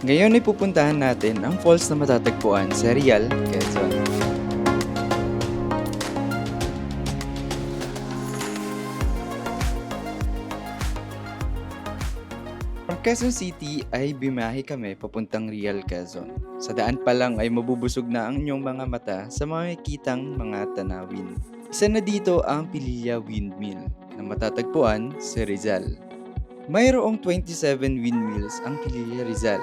Ngayon ay pupuntahan natin ang falls na matatagpuan sa Real, Quezon. From Quezon City ay bimahe kami papuntang Real, Quezon. Sa daan pa lang ay mabubusog na ang inyong mga mata sa mga makikitang mga tanawin. Isa na dito ang Pililla Windmill na matatagpuan sa Rizal. Mayroong 27 windmills ang Pililla Rizal.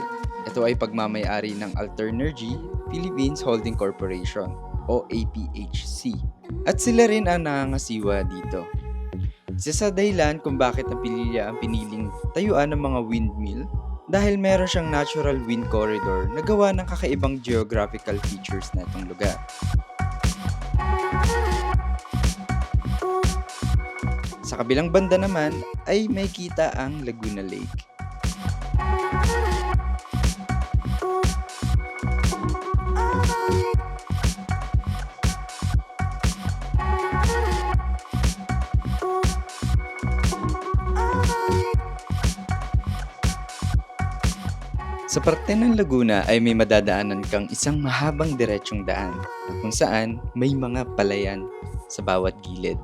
Ito ay pagmamayari ng Alternergy Philippines Holding Corporation o APHC. At sila rin ang nangangasiwa dito. Isa sa dahilan kung bakit ang Pililla ang piniling tayuan ng mga windmill dahil meron siyang natural wind corridor na gawa ng kakaibang geographical features na itong lugar. Sa kabilang banda naman ay may kita ang Laguna Lake. Sa parte ng Laguna ay may madadaanan kang isang mahabang diretsong daan na kung saan may mga palayan sa bawat gilid.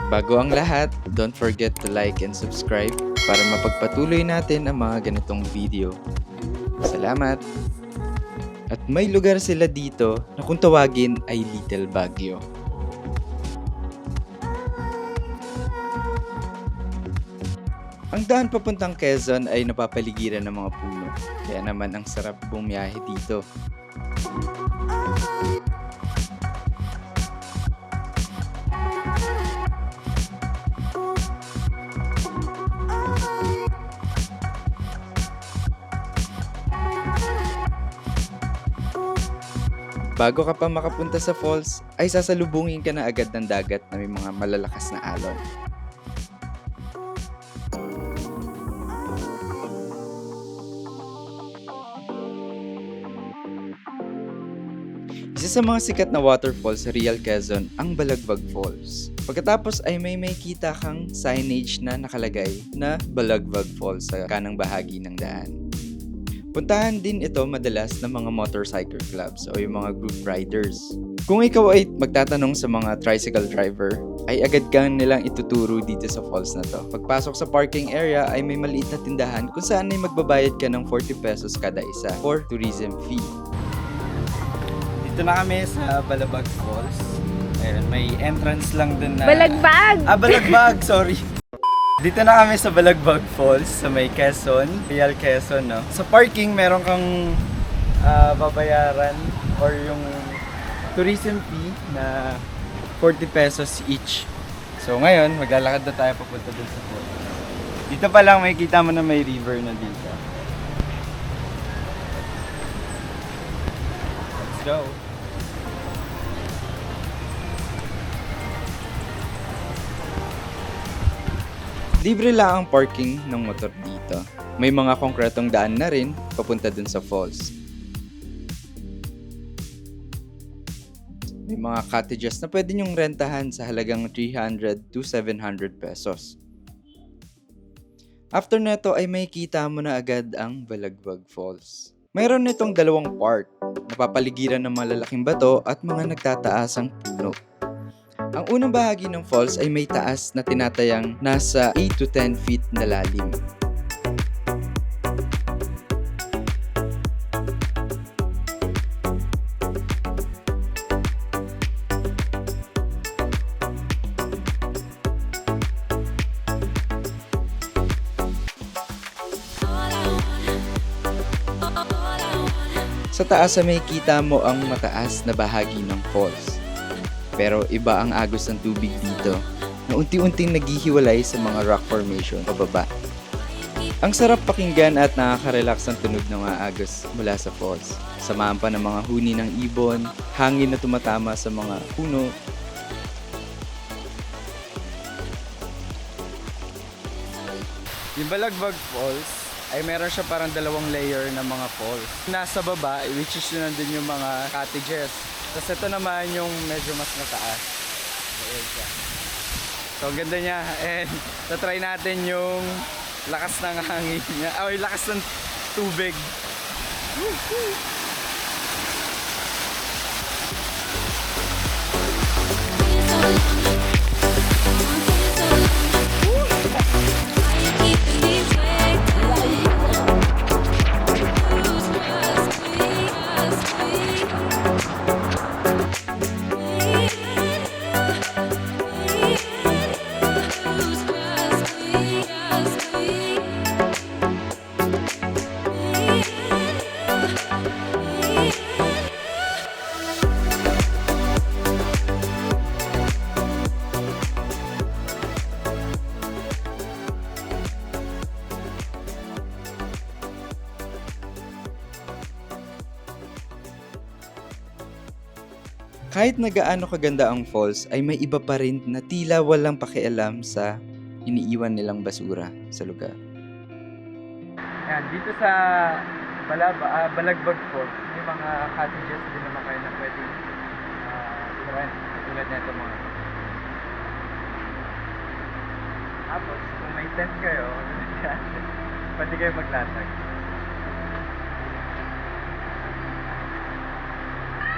Bago ang lahat, don't forget to like and subscribe para mapagpatuloy natin ang mga ganitong video. Salamat! At may lugar sila dito na kung tawagin ay Little Baguio. Ang daan papuntang Quezon ay napapaligiran ng mga puno, kaya naman ang sarap bumiyahe dito. Bago ka pa makapunta sa falls, ay sasalubungin ka na agad ng dagat na may mga malalakas na alon. Isa sa mga sikat na waterfalls sa Real, Quezon ang Balagbag Falls. Pagkatapos ay may makita kang signage na nakalagay na Balagbag Falls sa kanang bahagi ng daan. Puntahan din ito madalas ng mga motorcycle clubs o yung mga group riders. Kung ikaw ay magtatanong sa mga tricycle driver, ay agad kang nilang ituturo dito sa falls na to. Pagpasok sa parking area ay may maliit na tindahan kung saan ay magbabayad ka ng 40 pesos kada isa for tourism fee. Dito na kami sa Balagbag Falls. Ayun, may entrance lang dun na... Balagbag! Balagbag! Sorry! Dito na kami sa Balagbag Falls sa may Quezon, Real Quezon, no? Sa parking, meron kang babayaran or yung tourism fee na 40 pesos each. So ngayon, maglalakad na tayo papunta dun sa falls. Dito pa lang may kita mo na may river na dito. Let's go! Libre lang ang parking ng motor dito. May mga konkretong daan na rin papunta dun sa falls. May mga cottages na pwede nyong rentahan sa halagang 300 to 700 pesos. After neto ay makikita mo na agad ang Balagbag Falls. Mayroon nitong dalawang part, napapaligiran ng malalaking bato at mga nagtataasang puno. Ang unang bahagi ng falls ay may taas na tinatayang nasa 8 to 10 feet na lalim. Sa taas ay makikita mo ang mataas na bahagi ng falls. Pero iba ang agos ng tubig dito na unti-unting naghihiwalay sa mga rock formation pababa. Ang sarap pakinggan at nakaka-relax ang tunog ng mga agos mula sa falls. Samahan pa ng mga huni ng ibon, hangin na tumatama sa mga puno. Yung Balagbag Falls ay meron siya parang dalawang layer na mga falls. Nasa baba, which is nandun yung mga cottages. Tapos ito naman yung medyo mas mataas. So, yun siya. So, ang ganda niya. And, try natin yung lakas ng hangin niya. Ay, lakas ng tubig. Kahit na gaano kaganda ang falls, ay may iba pa rin na tila walang pakialam sa iniiwan nilang basura sa lugar. Yan, dito sa Balagbag Falls, may mga cottages din naman kayo na pwede rent. Tulad nito mga. Tapos, kung may tent kayo, pwede kayo maglatag.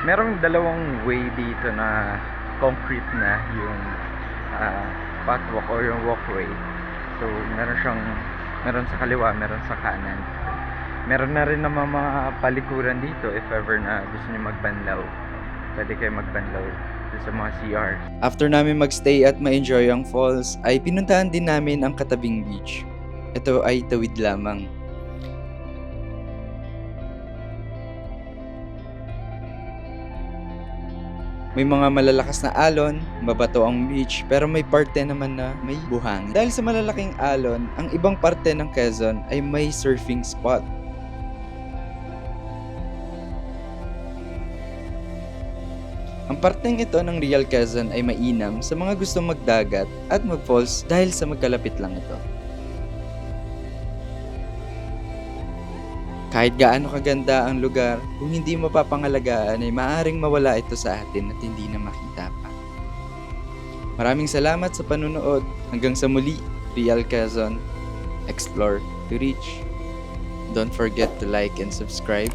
Merong dalawang way dito na concrete na yung pathwalk or yung walkway. So, meron sa kaliwa, meron sa kanan. Meron na rin naman mga palikuran dito if ever na gusto niyo magbanlaw. Pwede kayo magbanlaw sa mga CR. After namin magstay at ma-enjoy ang falls, ay pinuntahan din namin ang katabing beach. Ito ay tawid lamang. May mga malalakas na alon, mabato ang beach, pero may parte naman na may buhangin. Dahil sa malalaking alon, ang ibang parte ng Quezon ay may surfing spot. Ang parteng ito ng Real Quezon ay mainam sa mga gustong magdagat at mag-falls dahil sa magkalapit lang ito. Kahit gaano kaganda ang lugar, kung hindi mapapangalagaan ay maaaring mawala ito sa atin at hindi na makita pa. Maraming salamat sa panunood. Hanggang sa muli, Real Quezon, explore to reach. Don't forget to like and subscribe.